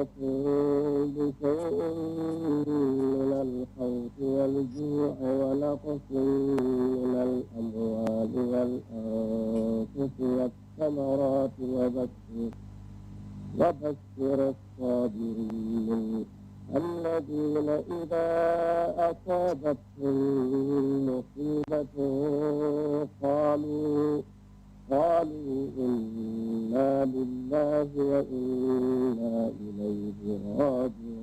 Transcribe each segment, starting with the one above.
ولنبلونكم بشيء من الخوف والجوع ونقص من الأموال والأنفس والثمرات وبشر الصابرين الذين إذا أصابتهم مصيبة قالوا إنا لله وإنا إليه راجعون.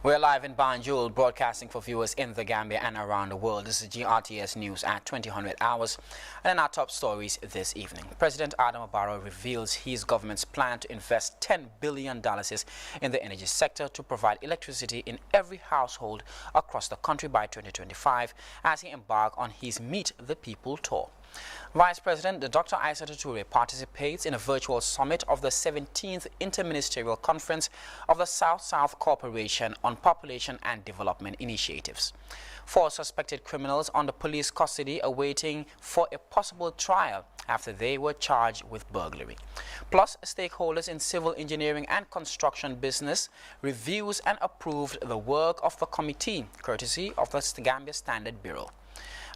We're live in Banjul, broadcasting for viewers in the Gambia and around the world. This is GRTS News at 2000 hours. And in our top stories this evening, President Adama Barrow reveals his government's plan to invest $10 billion in the energy sector to provide electricity in every household across the country by 2025 as he embarks on his Meet the People tour. Vice President Dr. Aissata Toure participates in a virtual summit of the 17th Interministerial Conference of the South-South Cooperation on Population and Development Initiatives. 4 suspected criminals under police custody awaiting for a possible trial after they were charged with burglary. Plus, stakeholders in civil engineering and construction business reviews and approved the work of the committee, courtesy of the Gambia Standard Bureau.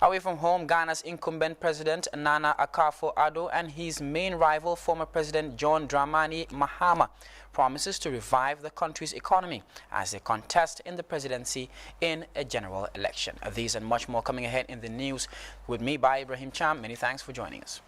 Away from home, Ghana's incumbent president Nana Akufo-Addo and his main rival, former President John Dramani Mahama, promises to revive the country's economy as they contest in the presidency in a general election. These and much more coming ahead in the news. With me, by Ibrahim Cham. Many thanks for joining us.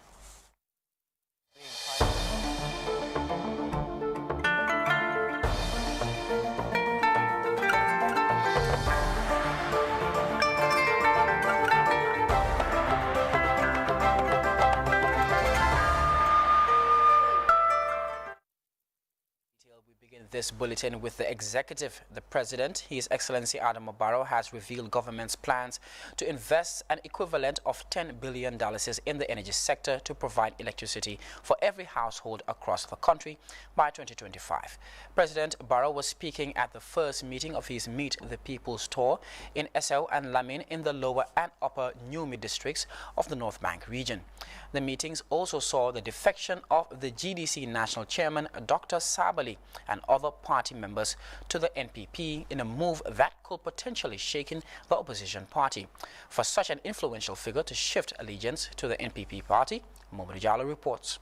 this bulletin with the executive. The President, His Excellency Adama Barrow, has revealed government's plans to invest an equivalent of $10 billion in the energy sector to provide electricity for every household across the country by 2025. President Barrow was speaking at the first meeting of his Meet the People's tour in Essau and Lamin in the lower and upper Numi districts of the North Bank region. The meetings also saw the defection of the GDC National Chairman Dr. Sabali and other party members to the NPP in a move that could potentially shake the opposition party. For such an influential figure to shift allegiance to the NPP party, Mohamed Jallo reports.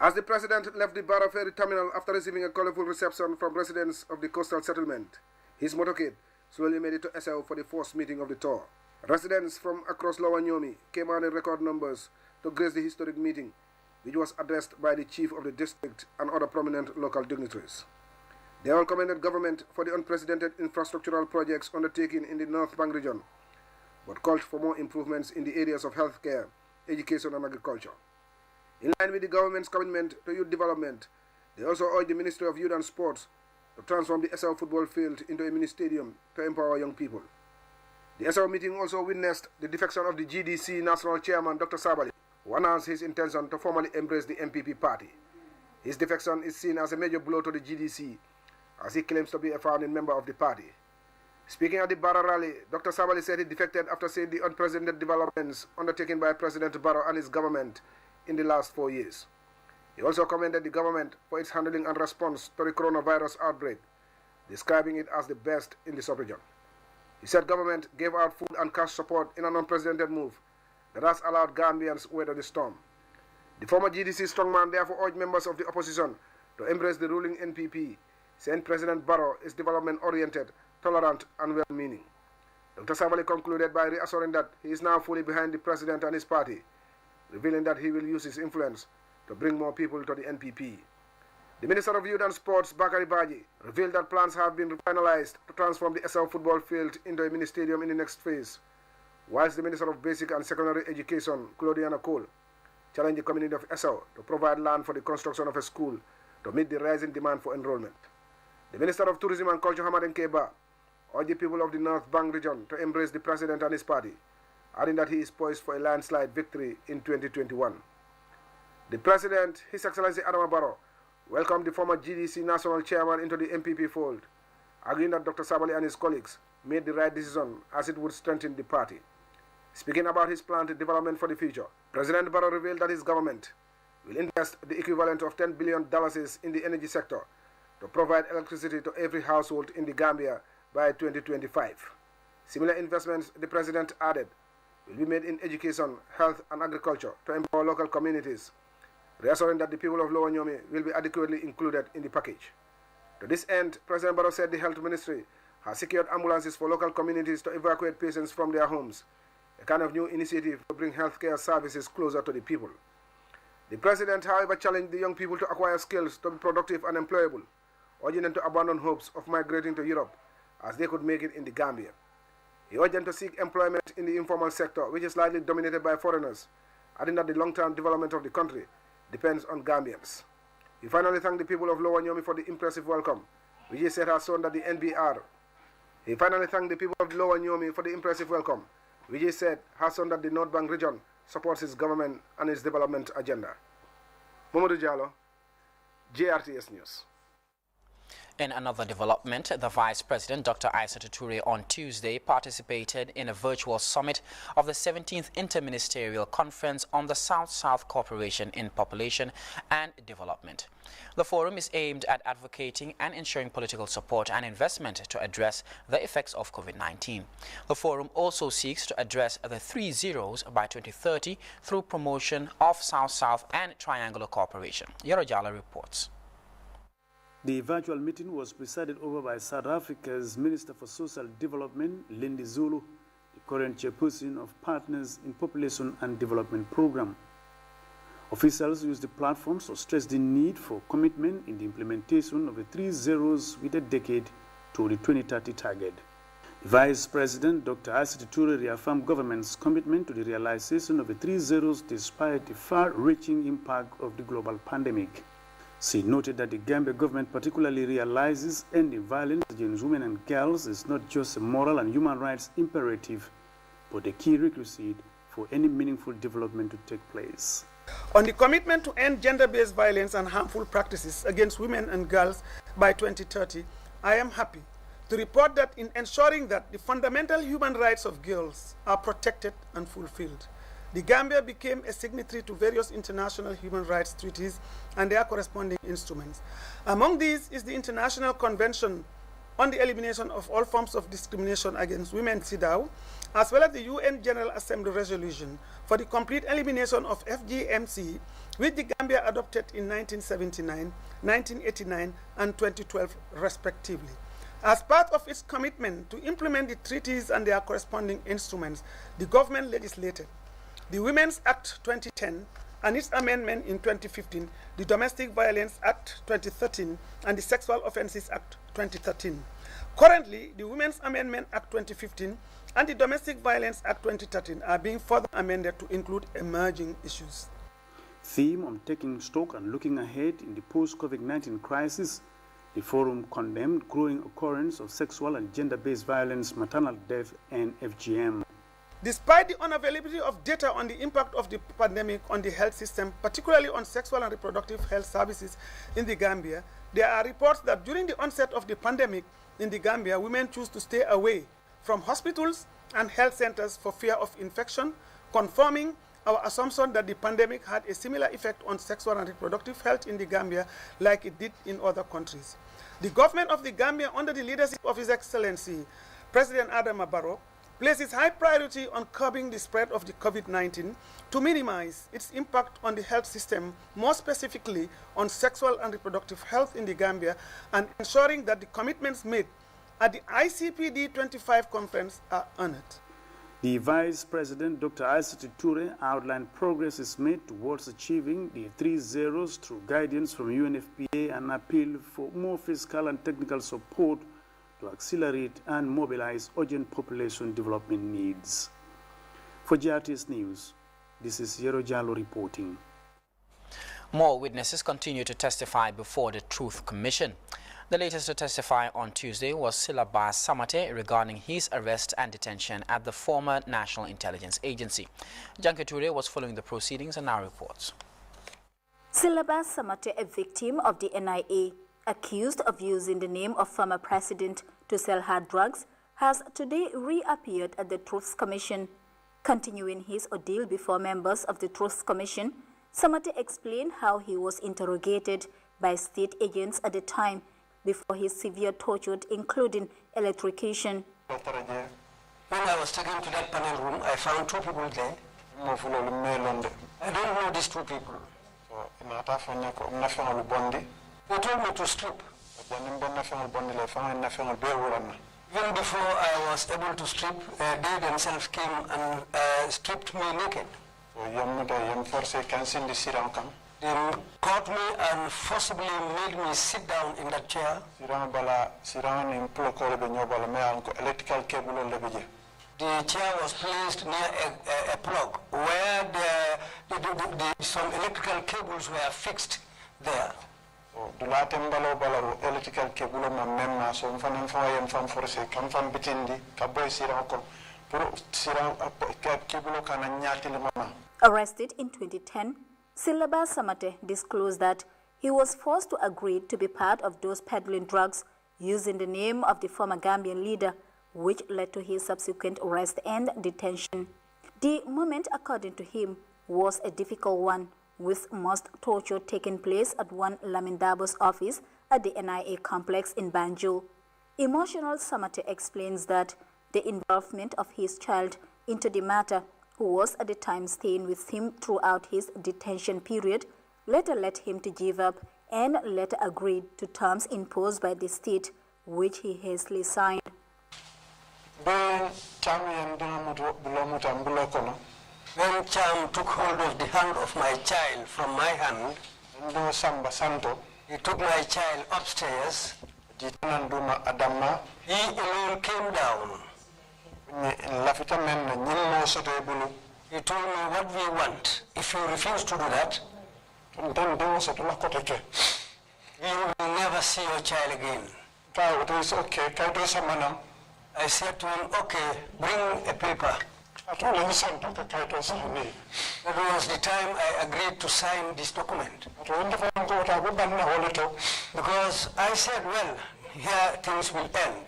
As the President left the Barrow Ferry Terminal after receiving a colorful reception from residents of the coastal settlement, his motorcade slowly made it to Essau for the first meeting of the tour. Residents from across Lower Nyomi came out in record numbers to grace the historic meeting, which was addressed by the chief of the district and other prominent local dignitaries. They all commended government for the unprecedented infrastructural projects undertaken in the North Bank region, but called for more improvements in the areas of healthcare, education and agriculture. In line with the government's commitment to youth development, they also urged the Ministry of Youth and Sports to transform the Essau football field into a mini stadium to empower young people. The Essau meeting also witnessed the defection of the GDC National Chairman Dr. Sabali, who announced his intention to formally embrace the MPP party. His defection is seen as a major blow to the GDC, as he claims to be a founding member of the party. Speaking at the Barrow rally, Dr. Sabali said he defected after seeing the unprecedented developments undertaken by President Barrow and his government in the last 4 years. He also commended the government for its handling and response to the coronavirus outbreak, describing it as the best in the sub-region. He said government gave out food and cash support in an unprecedented move that has allowed Gambians weather the storm. The former GDC strongman therefore urged members of the opposition to embrace the ruling NPP, saying President Barrow is development-oriented, tolerant and well-meaning. Dr. Sabali concluded by reassuring that he is now fully behind the president and his party, revealing that he will use his influence to bring more people to the NPP. The Minister of Youth and Sports, Bakari Baji, revealed that plans have been finalized to transform the Essau football field into a mini stadium in the next phase, whilst the Minister of Basic and Secondary Education, Claudiana Cole, challenged the community of Essau to provide land for the construction of a school to meet the rising demand for enrollment. The Minister of Tourism and Culture, Hamaden Keba, urged the people of the North Bank region to embrace the President and his party, adding that he is poised for a landslide victory in 2021. The President, His Excellency Adama Barrow, welcomed the former GDC National Chairman into the MPP fold, arguing that Dr. Sabali and his colleagues made the right decision as it would strengthen the party. Speaking about his planned development for the future, President Barrow revealed that his government will invest the equivalent of $10 billion in the energy sector to provide electricity to every household in the Gambia by 2025. Similar investments, the President added, will be made in education, health and agriculture to empower local communities, reassuring that the people of Lower Nyomi will be adequately included in the package. To this end, President Barrow said the Health Ministry has secured ambulances for local communities to evacuate patients from their homes, a kind of new initiative to bring healthcare services closer to the people. The President, however, challenged the young people to acquire skills to be productive and employable, urging them to abandon hopes of migrating to Europe as they could make it in the Gambia. He urged them to seek employment in the informal sector, which is largely dominated by foreigners, adding that the long-term development of the country depends on Gambians. He finally thanked the people of Lower Nyomi for the impressive welcome, which he said has shown that the NBR. He finally thanked the people of Lower Nyomi for the impressive welcome, which he said has shown that the North Bank region supports his government and its development agenda. Mohamed Jallo, GRTS News. In another development, the Vice President, Dr. Aissatou Toure, on Tuesday participated in a virtual summit of the 17th Interministerial Conference on the South-South Cooperation in Population and Development. The forum is aimed at advocating and ensuring political support and investment to address the effects of COVID-19. The forum also seeks to address the 3 zeros by 2030 through promotion of South-South and triangular cooperation. Yorojala reports. The virtual meeting was presided over by South Africa's Minister for Social Development, Lindy Zulu, the current chairperson of Partners in Population and Development Program. Officials used the platforms to stress the need for commitment in the implementation of the 3 zeros with a decade to the 2030 target. The Vice President, Dr. Aissatou Toure, reaffirmed government's commitment to the realization of the 3 zeros despite the far-reaching impact of the global pandemic. She noted that the Gambia government particularly realizes ending violence against women and girls is not just a moral and human rights imperative, but a key requisite for any meaningful development to take place. On the commitment to end gender-based violence and harmful practices against women and girls by 2030, I am happy to report that in ensuring that the fundamental human rights of girls are protected and fulfilled, the Gambia became a signatory to various international human rights treaties and their corresponding instruments. Among these is the International Convention on the Elimination of All Forms of Discrimination Against Women, CEDAW, as well as the UN General Assembly resolution for the complete elimination of FGMC, which the Gambia adopted in 1979, 1989, and 2012, respectively. As part of its commitment to implement the treaties and their corresponding instruments, the government legislated the Women's Act 2010 and its amendment in 2015, the Domestic Violence Act 2013, and the Sexual Offences Act 2013. Currently, the Women's Amendment Act 2015 and the Domestic Violence Act 2013 are being further amended to include emerging issues. Theme on taking stock and looking ahead in the post-COVID-19 crisis, the forum condemned growing occurrence of sexual and gender-based violence, maternal death, and FGM. Despite the unavailability of data on the impact of the pandemic on the health system, particularly on sexual and reproductive health services in the Gambia, there are reports that during the onset of the pandemic in the Gambia, women choose to stay away from hospitals and health centers for fear of infection, confirming our assumption that the pandemic had a similar effect on sexual and reproductive health in the Gambia like it did in other countries. The government of the Gambia, under the leadership of His Excellency President Adama Barrow, places high priority on curbing the spread of the COVID-19 to minimize its impact on the health system, more specifically on sexual and reproductive health in the Gambia, and ensuring that the commitments made at the ICPD 25 conference are honored. The Vice President, Dr. Aissatou Toure, outlined progress is made towards achieving the 3 zeros through guidance from UNFPA and appeal for more fiscal and technical support to accelerate and mobilize urgent population development needs. For GRTS News, this is Yero Jallo reporting. More witnesses continue to testify before the Truth Commission. The latest to testify on Tuesday was Silabas Samate regarding his arrest and detention at the former National Intelligence Agency. Janke Toure was following the proceedings and now reports. Silabas Samate, a victim of the NIA, accused of using the name of former president to sell hard drugs, has today reappeared at the Truth Commission. Continuing his ordeal before members of the Truth Commission, Samate explained how he was interrogated by state agents at the time before his severe torture, including electrocution. When I was taken to that panel room, I found 2 people there. I don't know these 2 people. They told me to strip. Even before I was able to strip, they themselves came and stripped me naked. They caught me and forcibly made me sit down in that chair. The chair was placed near a plug where some electrical cables were fixed there. Arrested in 2010, Silabas Samate disclosed that he was forced to agree to be part of those peddling drugs using the name of the former Gambian leader, which led to his subsequent arrest and detention. The moment, according to him, was a difficult one, with most torture taking place at one Lamin Dabo's office at the NIA complex in Banjul. Emotional Samate explains that the involvement of his child into the matter, who was at the time staying with him throughout his detention period, later led him to give up and later agreed to terms imposed by the state, which he hastily signed. When Cham took hold of the hand of my child from my hand, he took my child upstairs. He alone came down. He told me what we want. If you refuse to do that, You will never see your child again. I said to him, okay, bring a paper. That was the time I agreed to sign this document. Because I said, well, here things will end.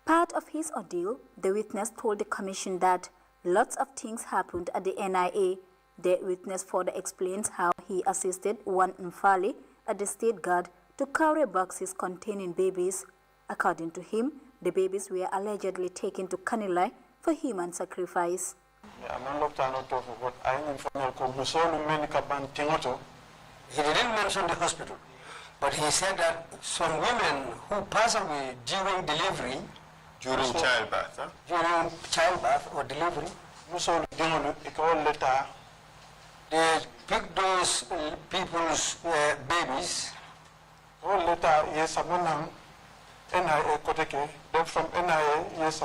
Part of his ordeal, the witness told the commission that lots of things happened at the NIA. The witness further explains how he assisted one Mfali at the State Guard to carry boxes containing babies. According to him, the babies were allegedly taken to Kanilai for human sacrifice. He didn't mention the hospital, but he said that some women who pass away during delivery, during childbirth, during childbirth or delivery, they pick those people's babies. Then from NIA, yes,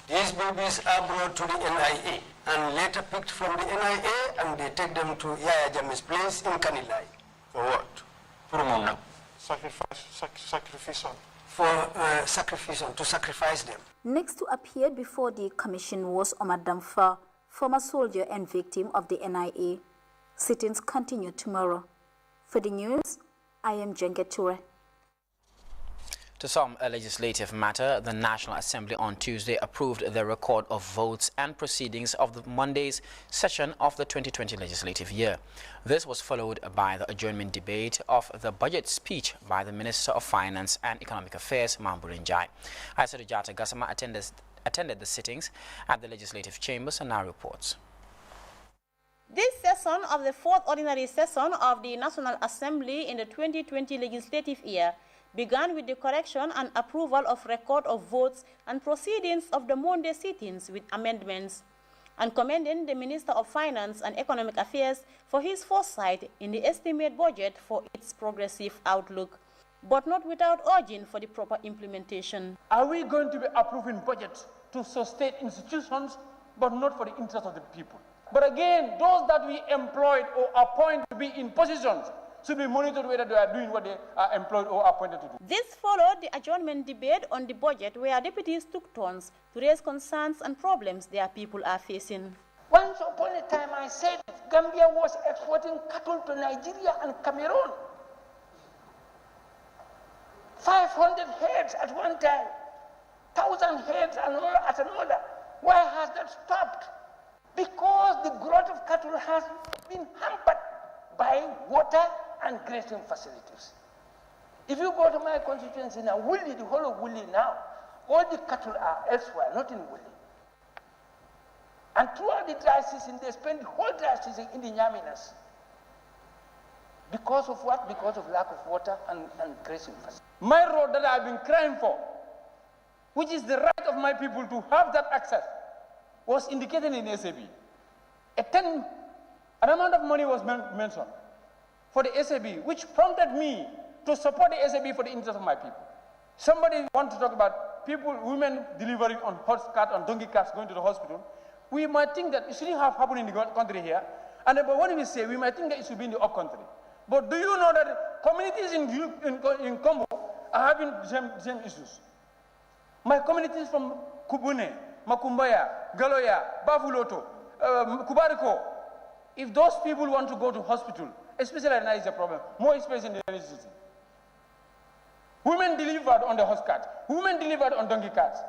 These babies are brought to the NIA and later picked from the NIA and they take them to Yaya Jammeh's place in Kanilai. For what? Sacrificial, to sacrifice them. Next to appear before the commission was Omar Damfa, former soldier and victim of the NIA. Sittings continue tomorrow. For the news, I am Jenga Ture. To some legislative matter, the National Assembly on Tuesday approved the record of votes and proceedings of the Monday's session of the 2020 legislative year. This was followed by the adjournment debate of the budget speech by the Minister of Finance and Economic Affairs, Mahmoud Njai. Aissatou Jata Gassama attended the sittings at the legislative chambers and now reports. This session of the fourth ordinary session of the National Assembly in the 2020 legislative year began with the correction and approval of record of votes and proceedings of the Monday sittings with amendments, and commending the Minister of Finance and Economic Affairs for his foresight in the estimate budget for its progressive outlook, but not without urging for the proper implementation. Are we going to be approving budgets to sustain institutions, but not for the interest of the people? But again, those that we employed or appoint to be in positions should be monitored whether they are doing what they are employed or appointed to do. This followed the adjournment debate on the budget, where deputies took turns to raise concerns and problems their people are facing. Once upon a time, I said Gambia was exporting cattle to Nigeria and Cameroon. 500 heads at one time, 1,000 heads at another. Why has that stopped? Because the growth of cattle has been hampered by water and grazing facilities. If you go to my constituency now, Woolly, the whole of Woolly now, all the cattle are elsewhere, not in Woolly. And throughout the dry season, they spend the whole dry season in the Nyaminas. Because of what? Because of lack of water and grazing facilities. My road that I've been crying for, which is the right of my people to have that access, was indicated in SAB. An amount of money was mentioned for the SAB, which prompted me to support the SAB for the interest of my people. Somebody wants to talk about people, women delivering on horse cart, on donkey carts going to the hospital. We might think that it shouldn't have happened in the country here. And but when we say, we might think that it should be in the up country. But do you know that communities in Congo are having the same issues? My communities from Kubune, Makumbaya, Galoya, Bavuloto, Kubariko, if those people want to go to hospital, especially now is a problem, more especially in the rainy season. Women delivered on the horse cart, women delivered on donkey carts.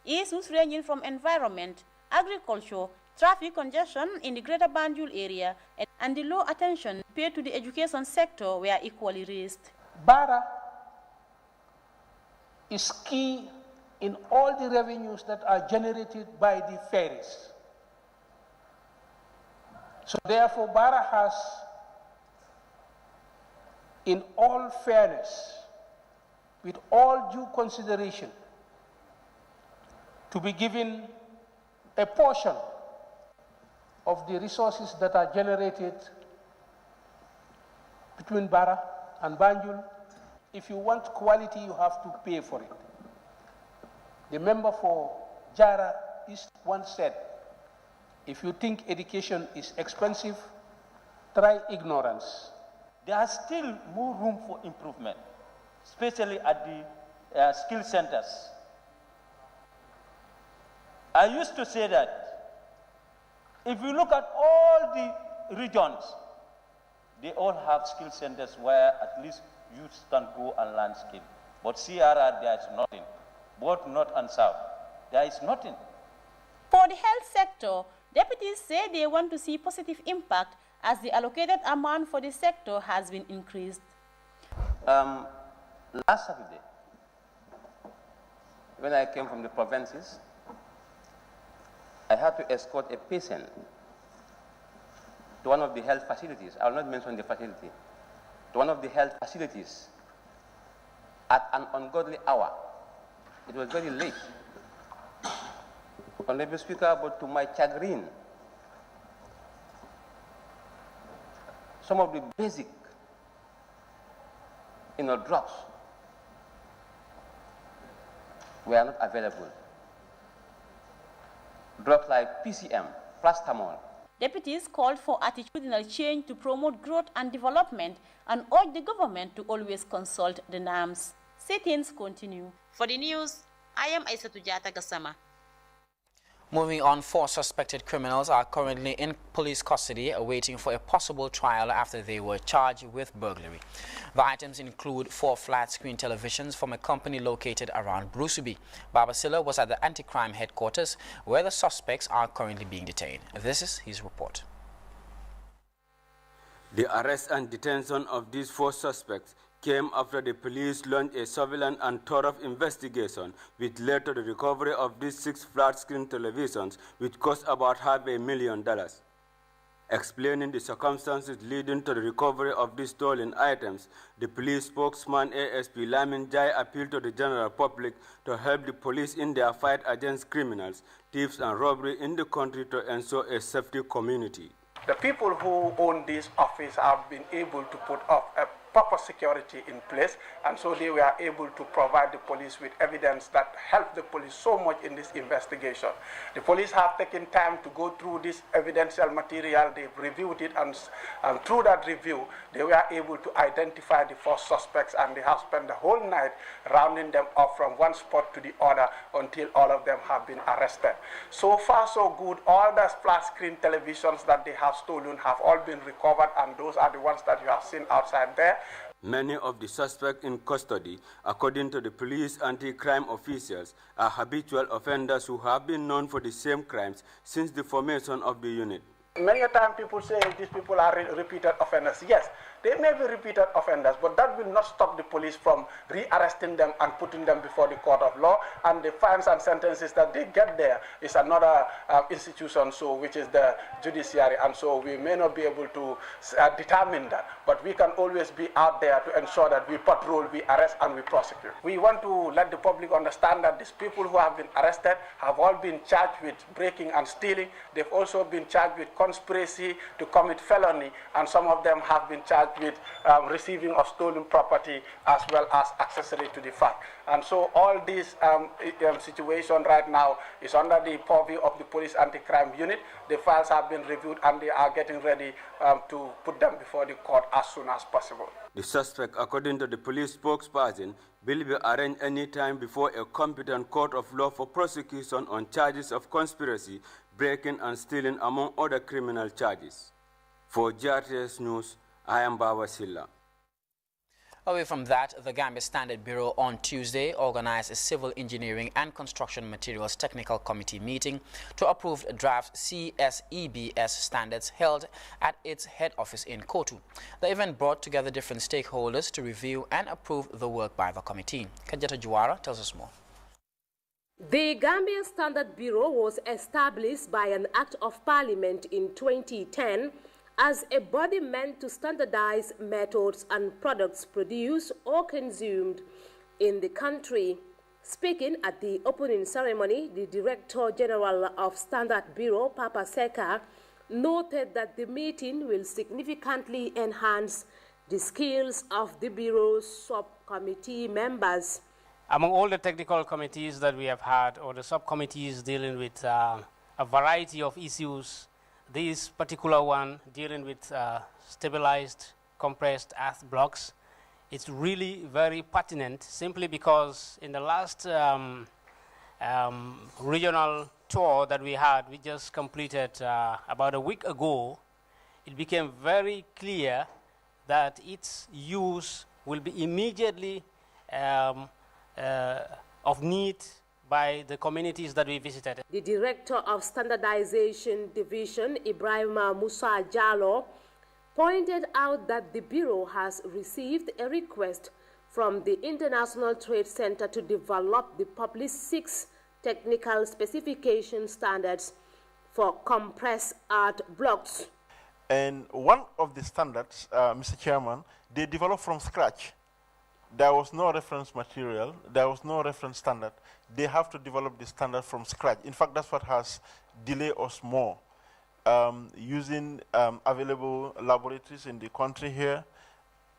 Issues ranging from environment, agriculture, traffic congestion in the greater Banjul area, and the low attention paid to the education sector were equally raised. Bara is key in all the revenues that are generated by the ferries. So therefore, Bara has, in all fairness, with all due consideration, to be given a portion of the resources that are generated between Bara and Banjul. If you want quality, you have to pay for it. The member for Jara East once said, if you think education is expensive, try ignorance. There is still more room for improvement, especially at the skill centers. I used to say that if you look at all the regions, they all have skill centers where at least youths can go and learn skill. But CRR, there is nothing. Both north and south, there is nothing. For the health sector, deputies say they want to see positive impact as the allocated amount for the sector has been increased. Last Saturday, when I came from the provinces, I had to escort a patient to one of the health facilities. I will not mention the facility. To one of the health facilities at an ungodly hour. It was very late. Honorable Speaker, but to my chagrin, some of the basic drugs were not available. Drugs like PCM, paracetamol. Deputies called for attitudinal change to promote growth and development and urged the government to always consult the NAMs. Sit-ins continue. For the news, I am Aissatou Jata Gassama. Moving on, 4 suspected criminals are currently in police custody awaiting for a possible trial after they were charged with burglary. The items include 4 flat-screen televisions from a company located around Brusubi. Babasilla was at the anti-crime headquarters where the suspects are currently being detained. This is his report. The arrest and detention of these 4 suspects came after the police launched a surveillance and thorough investigation, which led to the recovery of these 6 flat-screen televisions, which cost about $500,000. Explaining the circumstances leading to the recovery of these stolen items, the police spokesman ASP Lamin Jai appealed to the general public to help the police in their fight against criminals, thieves, and robbery in the country to ensure a safety community. The people who own this office have been able to put up a proper security in place, and so they were able to provide the police with evidence that helped the police so much in this investigation. The police have taken time to go through this evidential material, they've reviewed it, and through that review, they were able to identify the 4 suspects, and they have spent the whole night rounding them up from one spot to the other until all of them have been arrested. So far, so good. All the flat screen televisions that they have stolen have all been recovered, and those are the ones that you have seen outside there. Many of the suspects in custody, according to the police anti-crime officials, are habitual offenders who have been known for the same crimes since the formation of the unit. Many a time people say these people are repeated offenders. Yes, they may be repeated offenders, but that will not stop the police from re-arresting them and putting them before the court of law. And the fines and sentences that they get there is another institution, so which is the judiciary. And so we may not be able to determine that, but we can always be out there to ensure that we patrol, we arrest, and we prosecute. We want to let the public understand that these people who have been arrested have all been charged with breaking and stealing. They've also been charged with conspiracy to commit felony, and some of them have been charged with receiving of stolen property as well as accessory to the fact. And so all this situation right now is under the purview of the police anti-crime unit. The files have been reviewed and they are getting ready to put them before the court as soon as possible. The suspect, according to the police spokesperson, will be arraigned any time before a competent court of law for prosecution on charges of conspiracy, breaking and stealing, among other criminal charges. For Grts News, I am Babasilla. Away from that, the Gambia Standard Bureau on Tuesday organized a Civil Engineering and Construction Materials Technical Committee meeting to approve draft CSEBS standards held at its head office in Kotu. The event brought together different stakeholders to review and approve the work by the committee. Kajata Juwara tells us more. The Gambia Standard Bureau was established by an Act of Parliament in 2010 as a body meant to standardize methods and products produced or consumed in the country. Speaking at the opening ceremony, the Director General of Standard Bureau, Papa Seka, noted that the meeting will significantly enhance the skills of the Bureau's subcommittee members. Among all the technical committees that we have had, or the subcommittees dealing with a variety of issues this particular one dealing with stabilized compressed earth blocks, it's really very pertinent simply because in the last regional tour that we had, we just completed about a week ago, it became very clear that its use will be immediately of need by the communities that we visited. The Director of Standardization Division, Ibrahim Musa Jallo, pointed out that the Bureau has received a request from the International Trade Center to develop the published 6 technical specification standards for compressed earth blocks. And one of the standards, Mr. Chairman, they developed from scratch. There was no reference material, there was no reference standard. They have to develop the standard from scratch. In fact, that's what has delayed us more. Using available laboratories in the country here,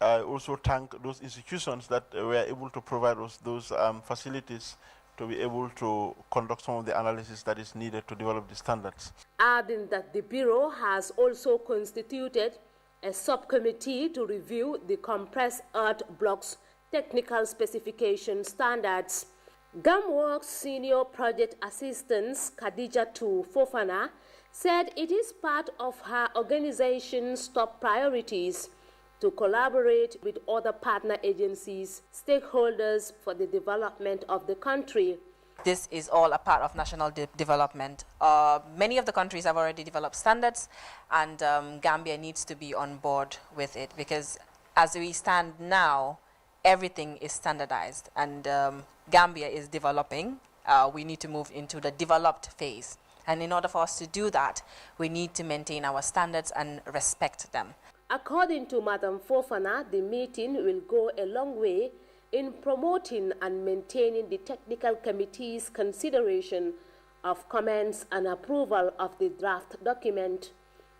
I also thank those institutions that were able to provide us those facilities to be able to conduct some of the analysis that is needed to develop the standards. Adding that the Bureau has also constituted a subcommittee to review the compressed earth blocks technical specification standards. GAMWorks Senior Project Assistant Khadijatu Fofana said it is part of her organization's top priorities to collaborate with other partner agencies, stakeholders for the development of the country. This is all a part of national development. Many of the countries have already developed standards, and Gambia needs to be on board with it because as we stand now, everything is standardized, and Gambia is developing. We need to move into the developed phase. And in order for us to do that, we need to maintain our standards and respect them. According to Madam Fofana, the meeting will go a long way in promoting and maintaining the technical committee's consideration of comments and approval of the draft document.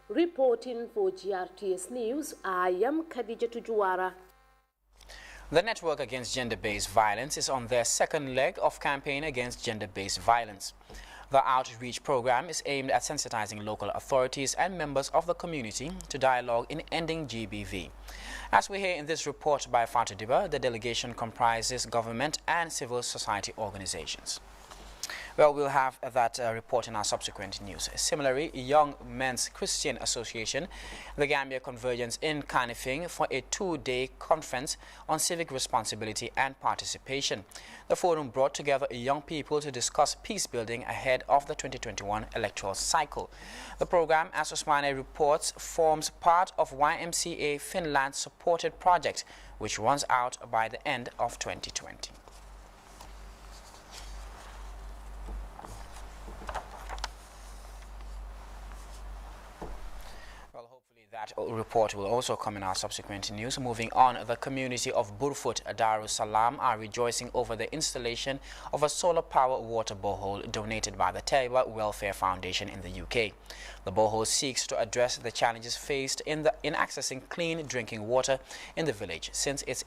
Reporting for GRTS News, I am Khadija Tujuara. The Network Against Gender-Based Violence is on their second leg of campaign against gender-based violence. The outreach program is aimed at sensitizing local authorities and members of the community to dialogue in ending GBV. As we hear in this report by Fatou Diba, the delegation comprises government and civil society organizations. Well, we'll have that report in our subsequent news. Similarly, Young Men's Christian Association, the Gambia Convergence in Kanifing for a 2-day conference on civic responsibility and participation. The forum brought together young people to discuss peace building ahead of the 2021 electoral cycle. The program, as Osmane reports, forms part of YMCA Finland's supported project, which runs out by the end of 2020. That report will also come in our subsequent news. Moving on, the community of Burfoot, Darussalam are rejoicing over the installation of a solar power water borehole donated by the Taiba Welfare Foundation in the UK. The borehole seeks to address the challenges faced in accessing clean drinking water in the village since its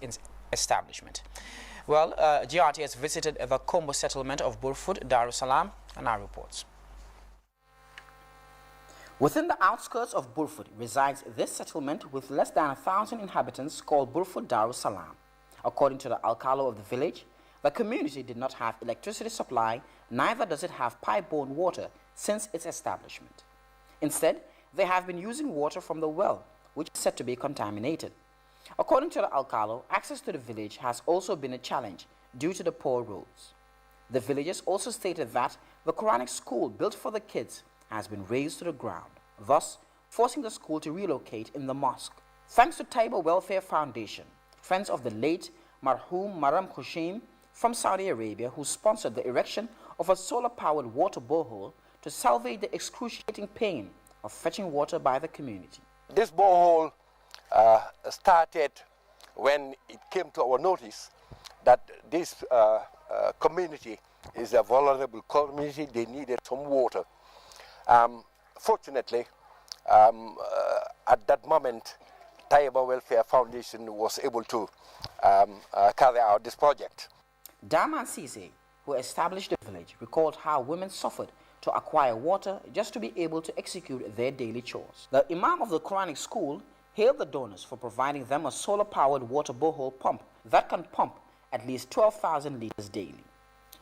establishment. Well, GRTS visited the Kombo settlement of Burfoot, Darussalam, and our reports. Within the outskirts of Burfoot resides this settlement with less than 1,000 inhabitants called Burfoot Darussalam. According to the alcalde of the village, the community did not have electricity supply, neither does it have pipe-borne water since its establishment. Instead, they have been using water from the well, which is said to be contaminated. According to the alcalde, access to the village has also been a challenge due to the poor roads. The villagers also stated that the Quranic school built for the kids has been razed to the ground, thus forcing the school to relocate in the mosque. Thanks to Taiba Welfare Foundation, friends of the late Marhum Maram Khushim from Saudi Arabia, who sponsored the erection of a solar-powered water borehole to salvage the excruciating pain of fetching water by the community. This borehole started when it came to our notice that this community is a vulnerable community. They needed some water. Fortunately, at that moment, Taiba Welfare Foundation was able to carry out this project. Dama Sise, who established the village, recalled how women suffered to acquire water just to be able to execute their daily chores. The Imam of the Quranic school hailed the donors for providing them a solar-powered water borehole pump that can pump at least 12,000 liters daily.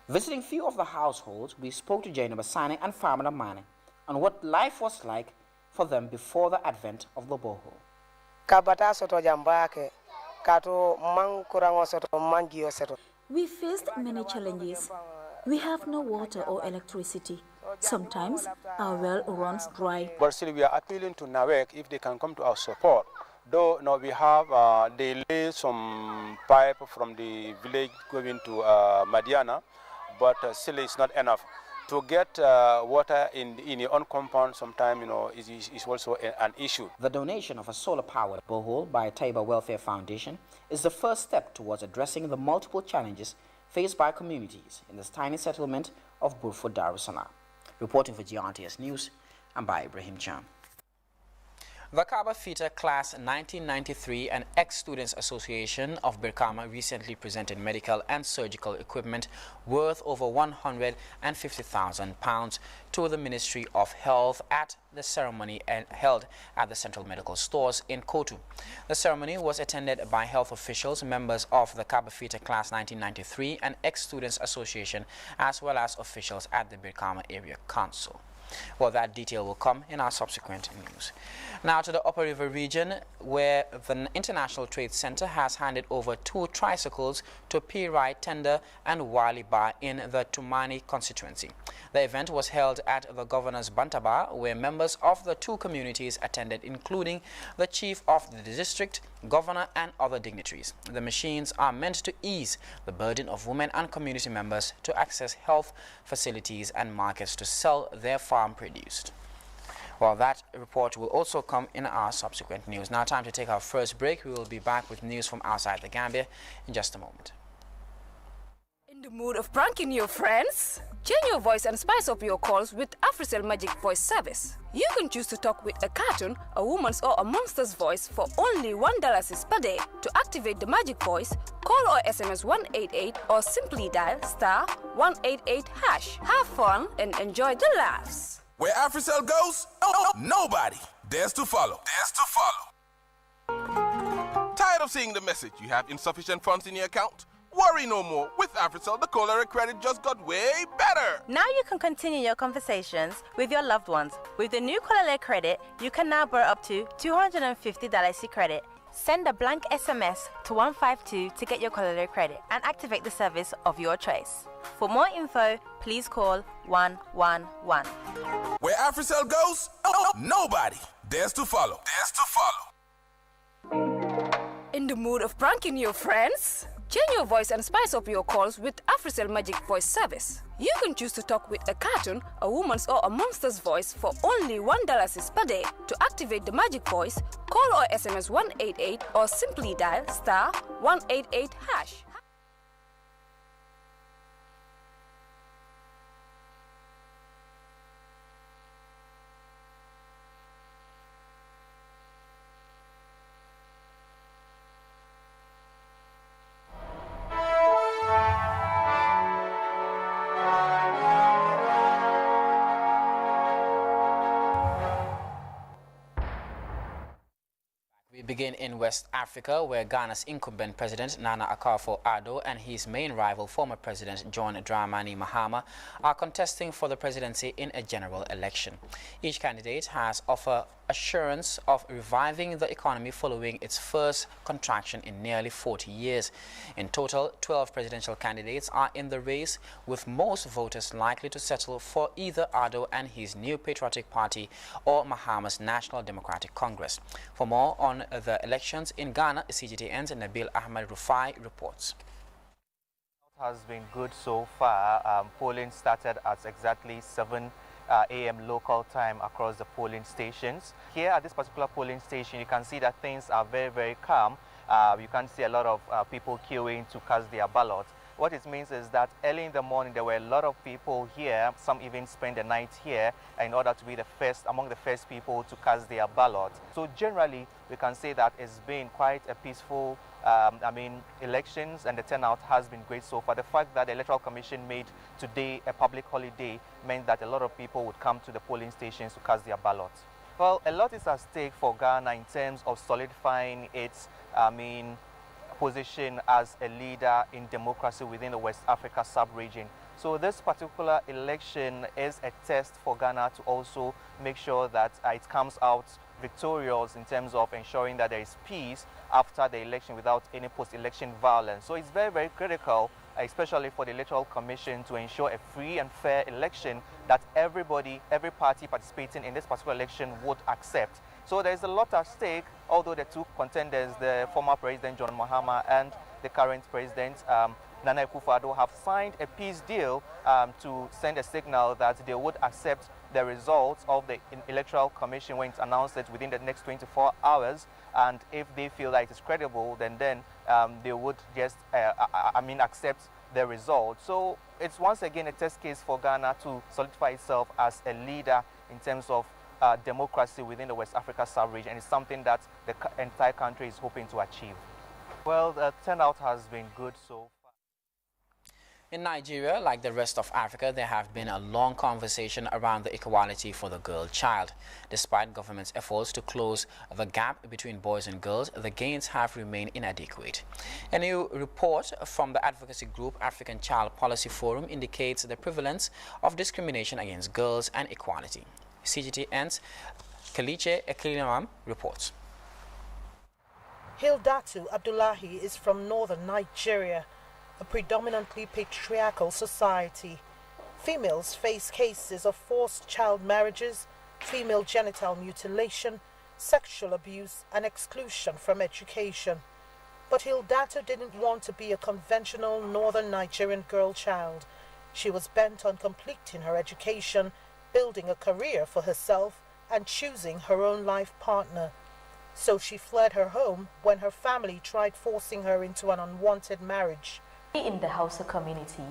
Visiting few of the households, we spoke to Jaina Basane and Famara Mane on what life was like for them before the advent of the borehole. We faced many challenges. We have no water or electricity. Sometimes our well runs dry. But still we are appealing to NAWEC if they can come to our support. Though now we have, they lay some pipe from the village going to Madiana, but still it's not enough. To get water in your own compound sometimes, is also an issue. The donation of a solar-powered borehole by Taiba Welfare Foundation is the first step towards addressing the multiple challenges faced by communities in this tiny settlement of Burfut Darussalam. Reporting for GRTS News, I'm by Ibrahim Cham. The Kaba Fita Class 1993 and Ex-Students Association of Birkama recently presented medical and surgical equipment worth over £150,000 to the Ministry of Health at the ceremony held at the Central Medical Stores in Kotu. The ceremony was attended by health officials, members of the Kaba Fita Class 1993 and Ex-Students Association, as well as officials at the Birkama Area Council. Well, that detail will come in our subsequent news. Now to the Upper River region, where the International Trade Center has handed over 2 tricycles to P. Wright Tender and Wali Bar in the Tumani constituency. The event was held at the Governor's Bantaba, where members of the 2 communities attended, including the Chief of the District, Governor and other dignitaries. The machines are meant to ease the burden of women and community members to access health facilities and markets to sell their farm produced. Well, that report will also come in our subsequent news. Now time to take our first break. We will be back with news from outside the Gambia in just a moment. In the mood of pranking your friends? Change your voice and spice up your calls with AfriCell Magic Voice Service. You can choose to talk with a cartoon, a woman's or a monster's voice for only $1 per day. To activate the magic voice, call or SMS 188 or simply dial *188#. Have fun and enjoy the laughs. Where AfriCell goes, nobody dares to follow. Tired of seeing the message you have insufficient funds in your account? Worry no more. With AfriCell, the cholera credit just got way better. Now you can continue your conversations with your loved ones. With the new cholera credit, you can now borrow up to $250 credit. Send a blank SMS to 152 to get your cholera credit and activate the service of your choice. For more info, please call 111. Where AfriCell goes, nobody dares to follow. In the mood of pranking your friends? Change your voice and spice up your calls with AfriCell Magic Voice Service. You can choose to talk with a cartoon, a woman's or a monster's voice for only $1 per day. To activate the magic voice, call or SMS 188 or simply dial *188#. We begin in West Africa, where Ghana's incumbent president Nana Akufo-Addo and his main rival, former president John Dramani Mahama, are contesting for the presidency in a general election. Each candidate has offered assurance of reviving the economy following its first contraction in nearly 40 years. In total, 12 presidential candidates are in the race, with most voters likely to settle for either Addo and his New Patriotic Party or Mahama's National Democratic Congress. For more on the elections in Ghana, CGTN's Nabil Ahmed Rufai reports. Has been good so far. Polling started at exactly 7 a.m. local time across the polling stations. Here at this particular polling station, you can see that things are very, very calm. You can see a lot of people queuing to cast their ballot. What it means is that early in the morning there were a lot of people here, some even spent the night here in order to be among the first people to cast their ballot. So generally we can say that it's been quite a peaceful elections, and the turnout has been great so far. The fact that the Electoral Commission made today a public holiday meant that a lot of people would come to the polling stations to cast their ballots. Well, a lot is at stake for Ghana in terms of solidifying its position as a leader in democracy within the West Africa sub-region. So this particular election is a test for Ghana to also make sure that it comes out victorious in terms of ensuring that there is peace after the election without any post-election violence. So it's very, very critical, especially for the Electoral Commission, to ensure a free and fair election that every party participating in this particular election would accept. So there's a lot at stake, although the two contenders, the former President John Mahama and the current President Nana Akufo-Addo, have signed a peace deal to send a signal that they would accept the results of the Electoral Commission when it's announced it within the next 24 hours. And if they feel that it is credible, then they would just, accept the results. So it's once again a test case for Ghana to solidify itself as a leader in terms of democracy within the West Africa sub-region, and it's something that the entire country is hoping to achieve. Well, the turnout has been good so far. In Nigeria, like the rest of Africa, there have been a long conversation around the equality for the girl child. Despite government's efforts to close the gap between boys and girls, the gains have remained inadequate. A new report from the advocacy group African Child Policy Forum indicates the prevalence of discrimination against girls and equality. CGTN's Kaliche Ekiliram reports. Hildatu Abdullahi is from northern Nigeria, a predominantly patriarchal society. Females face cases of forced child marriages, female genital mutilation, sexual abuse, and exclusion from education. But Hildatu didn't want to be a conventional northern Nigerian girl child. She was bent on completing her education, building a career for herself, and choosing her own life partner. So she fled her home when her family tried forcing her into an unwanted marriage. In the Hausa community,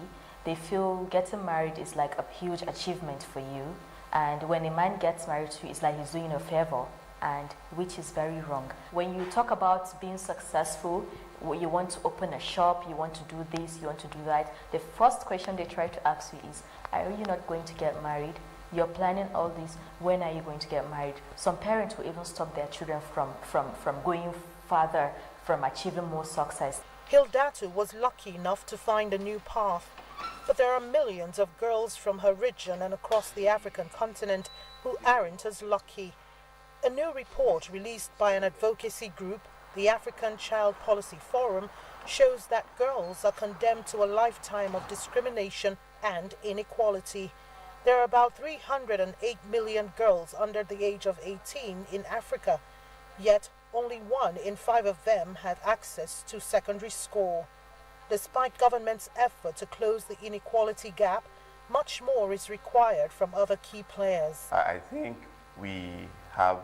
they feel getting married is like a huge achievement for you, and when a man gets married to you, it's like he's doing a favor, and which is very wrong. When you talk about being successful, you want to open a shop, you want to do this, you want to do that, the first question they try to ask you is, are you not going to get married? You're planning all this, when are you going to get married? Some parents will even stop their children from going further, from achieving more success. Hildatu was lucky enough to find a new path, but there are millions of girls from her region and across the African continent who aren't as lucky. A new report released by an advocacy group, the African Child Policy Forum, shows that girls are condemned to a lifetime of discrimination and inequality. There are about 308 million girls under the age of 18 in Africa, yet only 1 in 5 of them have access to secondary school. Despite government's effort to close the inequality gap, much more is required from other key players. I think we have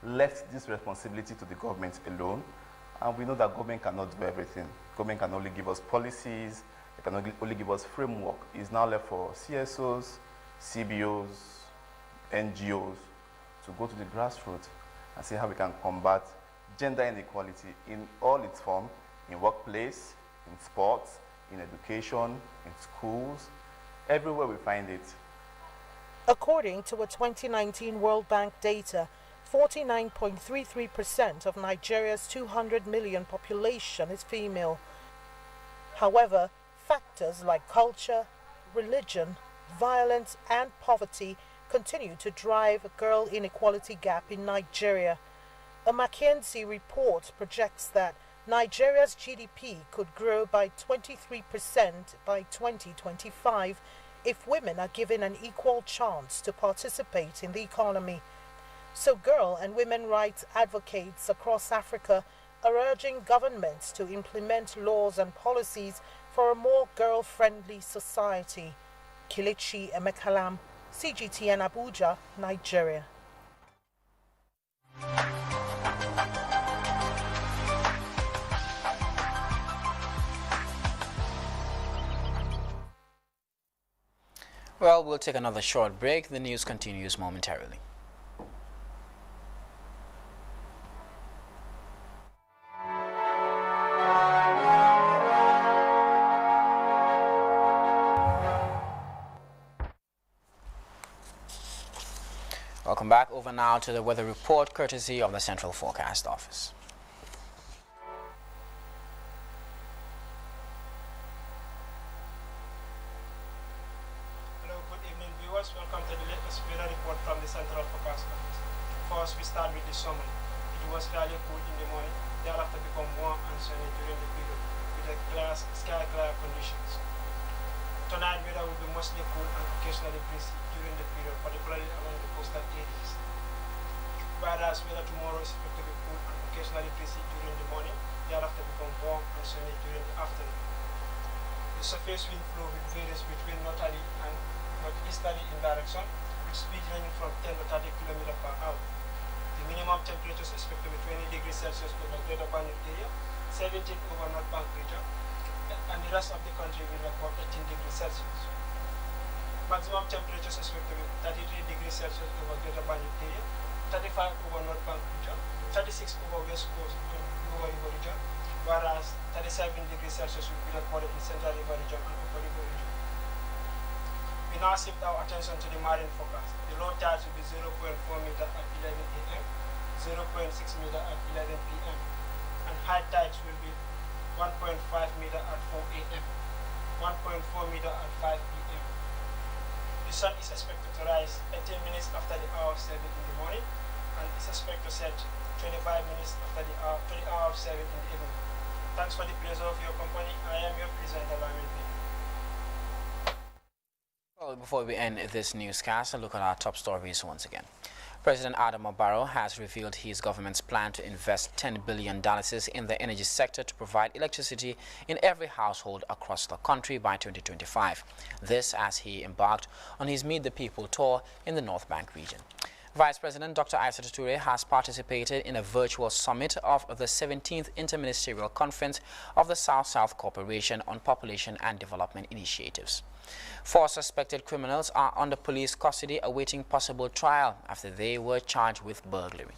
left this responsibility to the government alone, and we know that government cannot do everything. Government can only give us policies, it can only give us framework. It's now left for CSOs, CBOs, NGOs to go to the grassroots and see how we can combat gender inequality in all its forms, in workplace, in sports, in education, in schools, everywhere we find it. According to a 2019 World Bank data, 49.33% of Nigeria's 200 million population is female. However, factors like culture, religion, violence, and poverty continue to drive a girl inequality gap in Nigeria. A McKinsey report projects that Nigeria's GDP could grow by 23% by 2025 if women are given an equal chance to participate in the economy. So girl and women rights advocates across Africa are urging governments to implement laws and policies for a more girl-friendly society. Kilichi Emekalam, CGTN Abuja, Nigeria. Well, we'll take another short break. The news continues momentarily. Welcome back. Over now to the weather report, courtesy of the Central Forecast Office. Hello, good evening viewers. Welcome to the latest weather report from the Central Forecast Office. First, we start with the summary. It was fairly cool in the morning, thereafter become warm and sunny during the period with sky clear conditions. Tonight, weather will be mostly cool and occasionally breezy during the period, particularly along the coastal areas. Whereas weather tomorrow is expected to be cool and occasionally breezy during the morning, thereafter become warm and sunny during the afternoon. The surface wind flow will vary between northerly and northeasterly in direction, with speed ranging from 10 to 30 km per hour. The minimum temperature is expected to be 20 degrees Celsius over Greater Banjul area, 17 over North Bank region, and the rest of the country will record 18 degrees Celsius. Maximum temperature is expected to be 33 degrees Celsius over Greater Banjul area, 35 over North Bank region, 36 over West Coast and Lower River region, whereas 37 degrees Celsius will be recorded in Central River region and Upper River region. We now shift our attention to the marine forecast. The low tides will be 0.4 meter at 11 a.m., 0.6 meter at 11 p.m., and high tides will be 1.5 meter at 4 a.m., 1.4 meter at 5 p.m. The sun is expected to rise 18 minutes after the hour of 7 in the morning, and is expected to set 25 minutes after the hour of 7 in the evening. Thanks for the pleasure of your company. I am your presenter, Lamin. Well, before we end this newscast, a look at our top stories once again. President Adama Barrow has revealed his government's plan to invest $10 billion in the energy sector to provide electricity in every household across the country by 2025. This as he embarked on his Meet the People tour in the North Bank region. Vice President Dr. Aissatou Touré has participated in a virtual summit of the 17th Interministerial Conference of the South-South Cooperation on Population and Development Initiatives. 4 suspected criminals are under police custody awaiting possible trial after they were charged with burglary.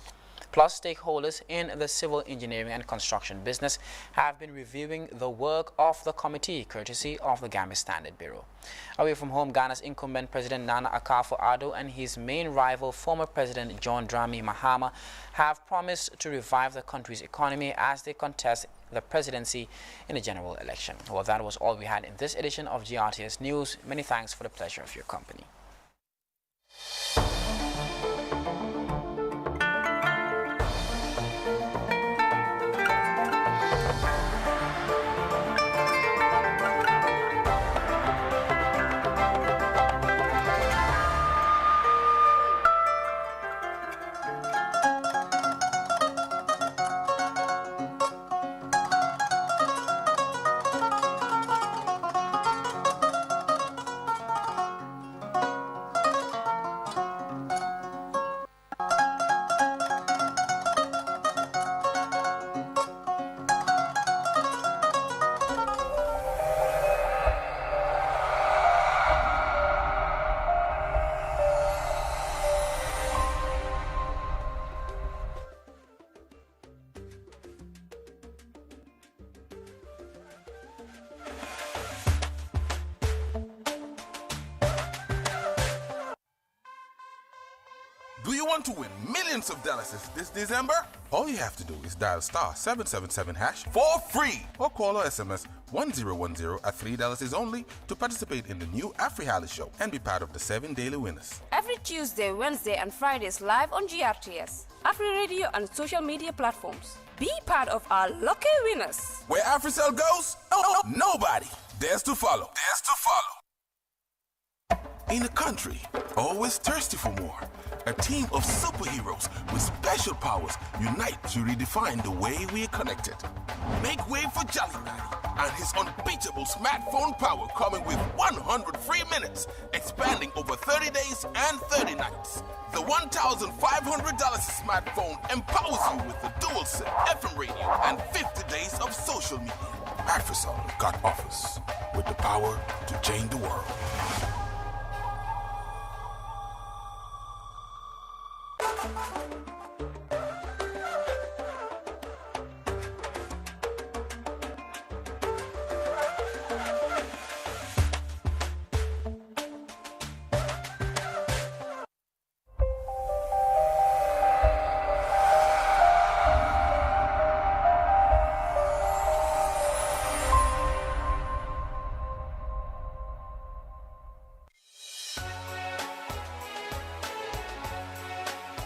Plus, stakeholders in the civil engineering and construction business have been reviewing the work of the committee, courtesy of the Gambia Standard Bureau. Away from home, Ghana's incumbent President Nana Akufo-Addo and his main rival, former President John Dramani Mahama, have promised to revive the country's economy as they contest the presidency in a general election. Well, that was all we had in this edition of GRTS News. Many thanks for the pleasure of your company. Do you want to win millions of dollars this December? All you have to do is dial *777# for free or call or SMS 1010 at $3 is only to participate in the new AfriHali show and be part of the 7 daily winners. Every Tuesday, Wednesday, and Fridays live on GRTS, Afri Radio, and social media platforms. Be part of our lucky winners. Where AfriCell goes, nobody dares to follow. In a country always thirsty for more, a team of superheroes with special powers unite to redefine the way we are connected. Make way for Jolly Daddy and his unbeatable smartphone power, coming with 100 free minutes, expanding over 30 days and 30 nights. The $1,500 smartphone empowers you with a dual SIM, FM radio, and 50 days of social media. AfriCell got offers with the power to change the world.